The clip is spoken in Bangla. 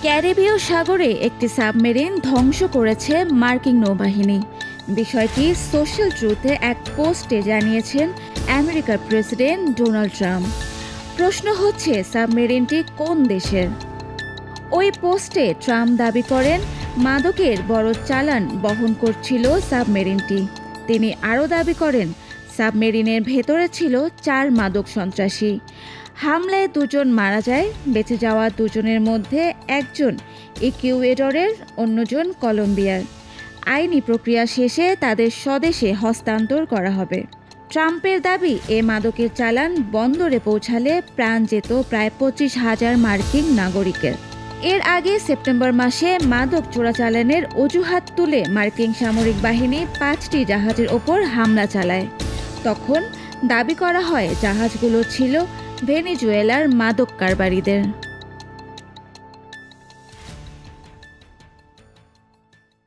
ক্যারিবীয় সাগরে একটি সাবমেরিন ধ্বংস করেছে মার্কিন নৌবাহিনী। বিষয়টি সোশ্যাল ট্রুথে এক পোস্টে জানিয়েছেন আমেরিকার প্রেসিডেন্ট ডোনাল্ড ট্রাম্প। প্রশ্ন হচ্ছে, সাবমেরিনটি কোন দেশের? ওই পোস্টে ট্রাম্প দাবি করেন মাদকের বড় চালান বহন করছিল সাবমেরিনটি। তিনি আরও দাবি করেন সাবমেরিনের ভেতরে ছিল 4 মাদক সন্ত্রাসী। হামলায় 2 জন মারা যায়। বেঁচে যাওয়া 2 জনের মধ্যে একজন ইকুয়েডরের, অন্যজন কলম্বিয়ার। আইনি প্রক্রিয়া শেষে তাদের স্বদেশে হস্তান্তর করা হবে। ট্রাম্পের দাবি, এ মাদকের চালান বন্দরে পৌঁছালে প্রাণ যেত প্রায় 25,000 মার্কিন নাগরিকের। এর আগে সেপ্টেম্বর মাসে মাদক চোরাচালানের অজুহাত তুলে মার্কিন সামরিক বাহিনী 5টি জাহাজের ওপর হামলা চালায়। তখন দাবি করা হয় জাহাজগুলো ছিল ভেনেজুয়েলার মাদক কারবারিদের।